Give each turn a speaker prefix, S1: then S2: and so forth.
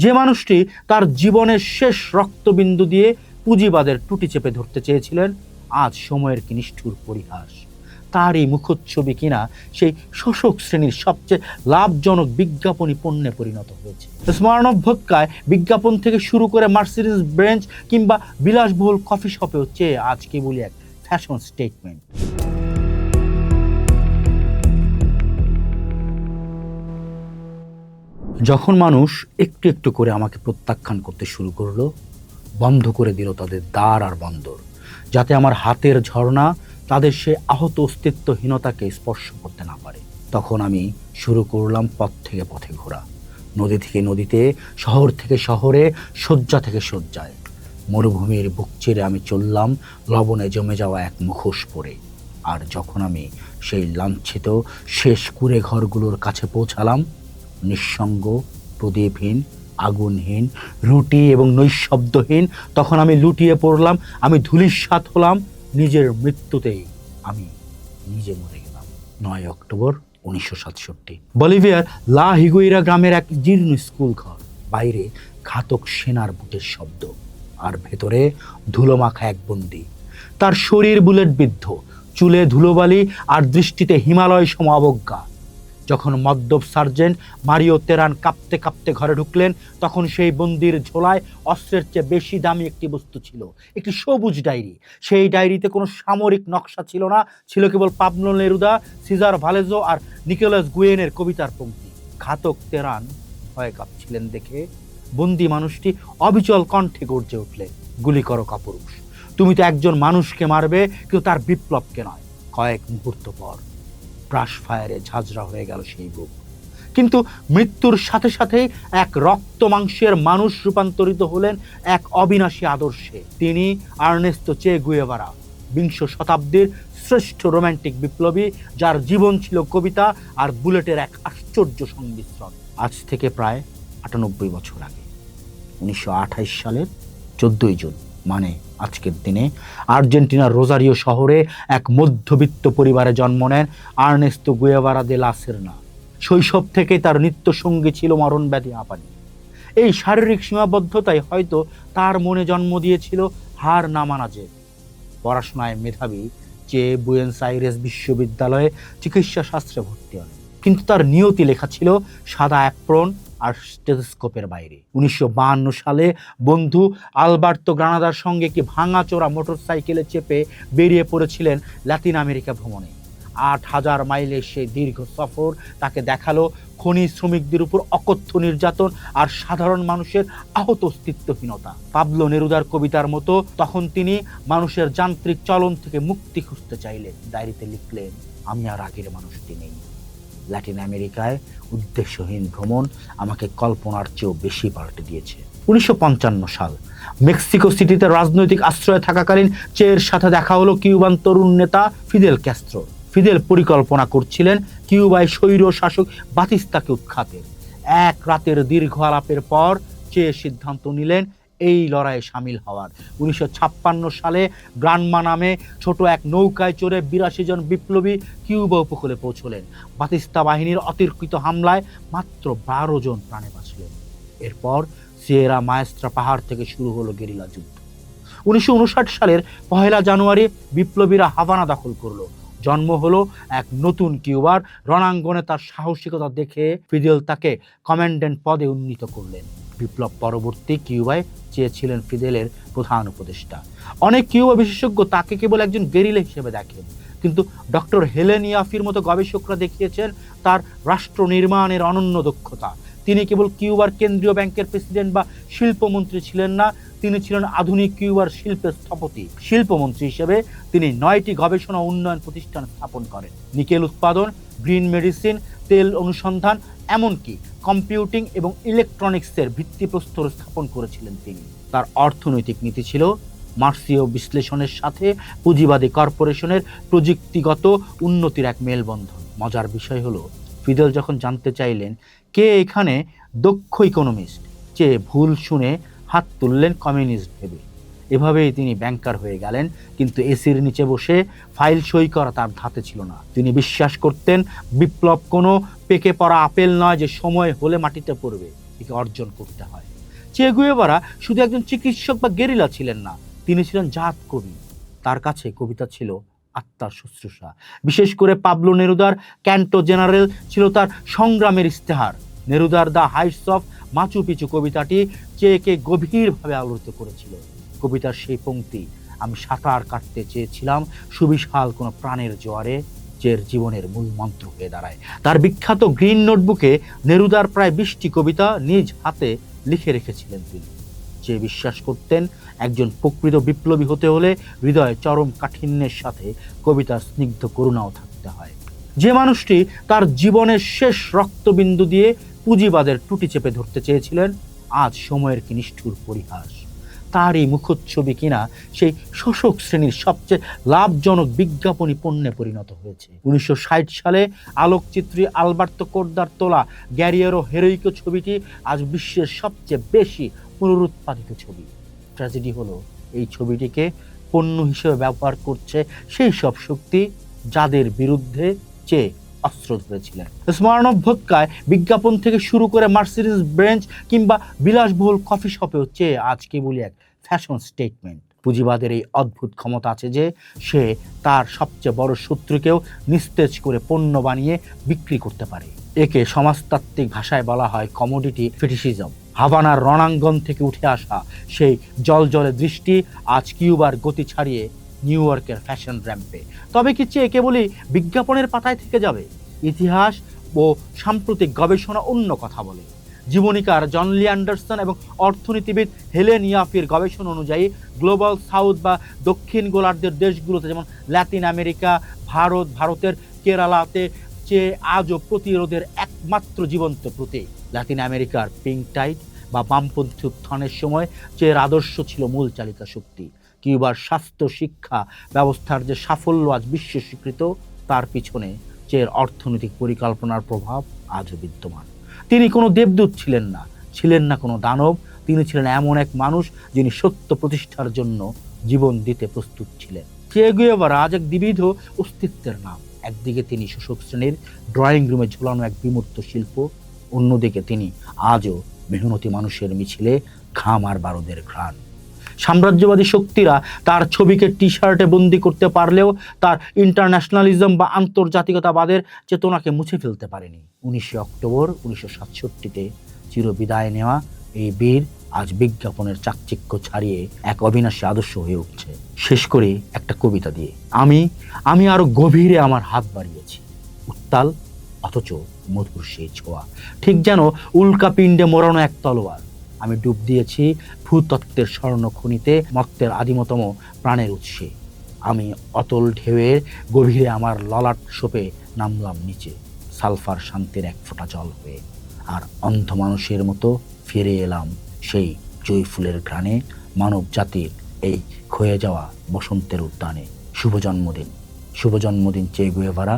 S1: যে মানুষটি তার জীবনের শেষ রক্তবিন্দু দিয়ে পুঁজিবাদের টুটি চেপে ধরতে চেয়েছিলেন, আজ সময়ের কি নিষ্ঠুর পরিহাস। তারই মুখচ্ছবি কিনা সেই শোষক শ্রেণীর সবচেয়ে লাভজনক বিজ্ঞাপনী পণ্যে পরিণত হয়েছে। স্মার্টফোন ভোক্কায় বিজ্ঞাপন থেকে শুরু করে মার্সিডিজ বেঞ্জ কিংবা বিলাসবহুল কফি শপেও চেয়ে আজ কেবলই এক ফ্যাশন স্টেটমেন্ট। যখন মানুষ একটু একটু করে আমাকে প্রত্যাখ্যান করতে শুরু করলো, বন্ধ করে দিল তাদের দ্বার আর বন্দর, যাতে আমার হাতের ঝর্ণা তাদের সে আহত অস্তিত্বহীনতাকে স্পর্শ করতে না পারে, তখন আমি শুরু করলাম পথ থেকে পথে ঘোরা, নদী থেকে নদীতে, শহর থেকে শহরে, শয্যা থেকে শয্যায়। মরুভূমির বুক চিরে আমি চললাম লবণে জমে যাওয়া এক মুখোশ পরে। আর যখন আমি সেই লাঞ্ছিত শেষ কুঁড়ে ঘরগুলোর কাছে পৌঁছালাম, নিঃসঙ্গ, প্রদীপহীন, আগুনহীন, রুটি এবং নৈশব্দহীন, তখন আমি লুটিয়ে পড়লাম, আমি ধূলিসাৎ হলাম নিজের মৃত্যুতেই। আমি নিজে মরে গেলাম। 9 অক্টোবর 1967। বলিভিয়ার লা হিগুইরা গ্রামের এক জীর্ণ স্কুল ঘর, বাইরে ঘাতক সেনার বুটের শব্দ, আর ভেতরে ধুলোমাখা এক বন্দী। তার শরীর বুলেট বিদ্ধ, চুলে ধুলোবালি আর দৃষ্টিতে হিমালয় সম অবজ্ঞা। যখন মদ্যপ সার্জেন্ট মারিও তেরান কাঁপতে কাঁপতে ঘরে ঢুকলেন, তখন সেই বন্দির ঝোলায় অস্ত্রের চেয়ে বেশি দামি একটি বস্তু ছিল, একটি সবুজ ডায়েরি। সেই ডায়েরিতে কোনো সামরিক নকশা ছিল না, ছিল কেবল পাবলো নেরুদা, সিজার ভালেজো আর নিকোলাস গুয়েনের কবিতার পংক্তি। ঘাতক তেরান ভয়ে কাঁপছিলেন দেখে বন্দি মানুষটি অবিচল কণ্ঠে গর্জে উঠলেন, গুলি করো কাপুরুষ, তুমি তো একজন মানুষকে মারবে, কিন্তু তার বিপ্লবকে নয়। কয়েক মুহূর্ত পর ব্রাশ ফায়ারে ঝাঁঝরা হয়ে গেল সেই বুক, কিন্তু মৃত্যুর সাথে সাথেই এক রক্ত মাংসের মানুষ রূপান্তরিত হলেন এক অবিনাশী আদর্শে। তিনি আর্নেস্তো চে গুয়েভারা, বিংশ শতাব্দীর শ্রেষ্ঠ রোম্যান্টিক বিপ্লবী, যার জীবন ছিল কবিতা আর বুলেটের এক আশ্চর্য সংমিশ্রণ। আজ থেকে প্রায় 98 বছর আগে, 1928 সালের 14 জুন, মানে আজকের দিনে আর্জেন্টিনার রোজারিও শহরে এক মধ্যবিত্ত পরিবারে জন্ম নেন আর্নেস্তো গুয়েভারা দে লা সেরনা। শৈশব থেকে তার নিত্য সঙ্গী ছিল মরণব্যাধি হাঁপানি। এই শারীরিক সীমাবদ্ধতাই হয়তো তার মনে জন্ম দিয়েছিল হার না মানা জেদ। পড়াশোনায় মেধাবী চে বুয়েনস আইরেস বিশ্ববিদ্যালয়ে চিকিৎসা শাস্ত্রে ভর্তি হন, কিন্তু তার নিয়তি লেখা ছিল সাদা অ্যাপ্রন আর স্টেথোস্কোপের বাইরে। 1952 সালে বন্ধু আলবার্তো গ্রানাদার সঙ্গে কি ভাঙাচোরা মোটরসাইকেলে চেপে বেরিয়ে পড়েছিলেন লাতিন আমেরিকা ভ্রমণে। 8000 মাইলের সেই দীর্ঘ সফর তাকে দেখালো খনি শ্রমিকদের উপর অকথ্য নির্যাতন আর সাধারণ মানুষের আহত অস্তিত্বহীনতা। পাবলো নেরুদার কবিতার মতো তখন তিনি মানুষের যান্ত্রিক চলন থেকে মুক্তি খুঁজতে চাইলেন। ডায়েরিতে লিখলেন, আমি আর আগের মানুষটি নেই। ল্যাটিন আমেরিকায় উদ্দেশ্যহীন ভ্রমণ আমাকে কল্পনার চেয়েও বেশি পাল্টে দিয়েছে। 1955 সাল, মেক্সিকো সিটিতে রাজনৈতিক আশ্রয়ে থাকাকালীন চের সাথে দেখা হলো কিউবান তরুণ নেতা ফিদেল ক্যাস্ট্রো। ফিদেল পরিকল্পনা করছিলেন কিউবায় স্বৈর শাসক বাতিস্তাকে উৎখাতের। এক রাতের দীর্ঘ আলাপের পর চে সিদ্ধান্ত নিলেন এই লড়াইয়ে সামিল হওয়ার। 1956 সালে গ্রানমা নামে ছোট এক নৌকায় চড়ে 82 জন বিপ্লবী কিউবা উপকূলে পৌঁছলেন। বাতিস্তা বাহিনীর অতিরিক্ত হামলায় মাত্র 12 জন প্রাণে বাঁচলেন। এরপর সিয়েরা মায়েস্ত্রা পাহাড় থেকে শুরু হলো গেরিলা যুদ্ধ। 1959 সালের 1 জানুয়ারি বিপ্লবীরা হাভানা দখল করলো। জন্ম হলো এক নতুন কিউবার। রণাঙ্গনে তার সাহসিকতা দেখে ফিদেল তাকে কমান্ড্যান্ট পদে উন্নীত করলেন। বিপ্লব পরবর্তী কিউবায় চেয়েছিলেন ফিদেলের প্রধান উপদেষ্টা। অনেক কিউবা বিশেষজ্ঞ তাকে কেবল একজন গেরিলা হিসেবে দেখেন, কিন্তু ডক্টর হেলেন ইয়াফির মতো গবেষকরা দেখিয়েছেন তার রাষ্ট্র নির্মাণের অনন্য দক্ষতা। তিনি কেবল কিউবার কেন্দ্রীয় ব্যাংকের প্রেসিডেন্ট বা শিল্পমন্ত্রী ছিলেন না, তিনি ছিলেন আধুনিক কিউবার শিল্পের স্থপতি। শিল্পমন্ত্রী হিসেবে তিনি 9টি গবেষণা উন্নয়ন প্রতিষ্ঠান স্থাপন করেন। নিকেল উৎপাদন, গ্রিন মেডিসিন, তেল অনুসন্ধান, এমনকি কম্পিউটিং এবং ইলেকট্রনিক্সের ভিত্তিপ্রস্তর স্থাপন করেছিলেন তিনি। তার অর্থনৈতিক নীতি ছিল মার্ক্সীয় বিশ্লেষণের সাথে পুঁজিবাদী কর্পোরেশনের প্রযুক্তিগত উন্নতির এক মেলবন্ধন। মজার বিষয় হলো, ফিদেল যখন জানতে চাইলেন কে এখানে দক্ষ ইকোনমিস্ট, চেয়ে ভুল শুনে হাত তুললেন কমিউনিস্ট ভেবে। এভাবেই তিনি ব্যাংকার হয়ে গেলেন, কিন্তু এসির নিচে বসে ফাইল সই করা তার ধাতে ছিল না। তিনি বিশ্বাস করতেন বিপ্লব কোনো পেকে পড়া আপেল নয় যে সময় হলে মাটিতে পড়বে, একে অর্জন করতে হয়। চে গুয়েভারা শুধু একজন চিকিৎসক বা গেরিলা ছিলেন না, তিনি ছিলেন জাত কবি। তার কাছে কবিতা ছিল আত্মার শুশ্রূষা। বিশেষ করে পাবলো নেরুদার ক্যান্টো জেনারেল ছিল তার সংগ্রামের ইস্তেহার। নেরুদার the heights of Machu Picchu কবিতাটি চেকে গভীরভাবে আলোড়িত করেছিল। কবিতার সেই পংক্তি, আমি সাঁতার কাটতে চেয়েছিলাম সুবিশাল কোনো প্রাণের জোয়ারে, চের জীবনের মূল মন্ত্র হয়ে দাঁড়ায়। তার বিখ্যাত গ্রিন নোটবুকে নেরুদার প্রায় 20টি কবিতা নিজ হাতে লিখে রেখেছিলেন তিনি। যে বিশ্বাস করতেন একজন প্রকৃত বিপ্লবী হতে হলে হৃদয়ে চরম কাঠিন্যের সাথে কবিতার স্নিগ্ধ করুণাও থাকতে হয়। যে মানুষটি তার জীবনের শেষ রক্তবিন্দু দিয়ে পুঁজিবাদের টুটি চেপে ধরতে চেয়েছিলেন, আজ সময়ের কি নিষ্ঠুর পরিহাস। তারই মুখচ্ছবি কিনা সেই শোষক শ্রেণীর সবচেয়ে লাভজনক বিজ্ঞাপনী পণ্যে পরিণত হয়েছে। 1960 সালে আলোকচিত্রী আলবার্তো কোর্দার তোলা গ্যারিয়েরো হেরোইকো ছবিটি আজ বিশ্বের সবচেয়ে বেশি পুনরুৎপাদিত ছবি। ট্র্যাজেডি হলো এই ছবিটিকে পণ্য হিসেবে ব্যবহার করছে সেই সব শক্তি যাদের বিরুদ্ধে চে অস্ত্র ধরেছিলেন। স্মার্টফোন ভোক্কায় বিজ্ঞাপন থেকে শুরু করে মার্সিডিজ বেঞ্জ কিংবা বিলাসবহুল কফি শপেও চেয়ে আজ কেবলই এক ফ্যাশন স্টেটমেন্ট। পুঁজিবাদের এই অদ্ভুত ক্ষমতা আছে যে সে তার সবচেয়ে বড় শত্রুকেও নিস্তেজ করে পণ্য বানিয়ে বিক্রি করতে পারে। একে সমাজতাত্ত্বিক ভাষায় বলা হয় কমোডিটি ফেটিশিজম। হাভানার রণাঙ্গন থেকে উঠে আসা সেই জলজলে দৃষ্টি আজ কিউবার গতি ছাড়িয়ে নিউ ইয়র্কের ফ্যাশন র্যাম্পে। তবে কি চেয়ে কেবলই বিজ্ঞাপনের পাতায় থেকে যাবে? ইতিহাস ও সাম্প্রতিক গবেষণা অন্য কথা বলে। জীবনীকার জন লি অ্যান্ডারসন এবং অর্থনীতিবিদ হেলেন ইয়াফির গবেষণা অনুযায়ী গ্লোবাল সাউথ বা দক্ষিণ গোলার্ধের দেশগুলোতে, যেমন লাতিন আমেরিকা, ভারতের কেরালাতে চেয়ে আজও প্রতিরোধের একমাত্র জীবন্ত প্রতীক। লাতিন আমেরিকার পিঙ্ক টাইড বা বামপন্থী উত্থানের সময় চেয়ের আদর্শ ছিল মূল চালিকা শক্তি। কিউবার স্বাস্থ্য শিক্ষা ব্যবস্থার যে সাফল্য আজ বিশ্ব স্বীকৃত, তার পিছনে চেয়ের অর্থনৈতিক পরিকল্পনার প্রভাব আজও বিদ্যমান। তিনি কোনো দেবদূত ছিলেন না কোনো দানব। তিনি ছিলেন এমন এক মানুষ যিনি সত্য প্রতিষ্ঠার জন্য জীবন দিতে প্রস্তুত ছিলেন। চে গুয়েভারা আজ এক দ্বিবিধ অস্তিত্বের নাম। একদিকে তিনি শোষক শ্রেণীর ড্রয়িং রুমে ঝোলানো এক বিমূর্ত শিল্প, অন্যদিকে তিনি আজও মেহনতি মানুষের মিছিলে ঘাম আর বারুদের ঘ্রাণ। সাম্রাজ্যবাদী শক্তিরা তার ছবিকে টি শার্টে বন্দি করতে পারলেও তার ইন্টারন্যাশনালিজম বা আন্তর্জাতিকতাবাদের চেতনাকে মুছে ফেলতে পারেনি। 19 অক্টোবর 1967-তে চিরবিদায় নেওয়া এই বীর আজ বিজ্ঞাপনের চাকচিক্য ছাড়িয়ে এক অবিনাশী আদর্শ হয়ে উঠছে। শেষ করে একটা কবিতা দিয়ে, আমি আরো গভীরে আমার হাত বাড়িয়েছি, উত্তাল অথচ মধুর সেই ছোঁয়া, ঠিক যেন উল্কা পিণ্ডে মোড়ানো এক তলোয়ার। আমি ডুব দিয়েছি ভূতত্ত্বের স্বর্ণ খনিতে, মত্তের আদিমতম প্রাণের উৎসে। আমি অতল ঢেউয়ের গভীরে আমার ললাট সোপে নামলাম নিচে, সালফার শান্তির এক ফোঁটা জল হয়ে। আর অন্ধ মানুষের মতো ফিরে এলাম সেই জয়ী ফুলের ঘ্রাণে, মানব জাতির এই ক্ষয়ে যাওয়া বসন্তের উদ্যানে। শুভ জন্মদিন চে গুয়েভারা।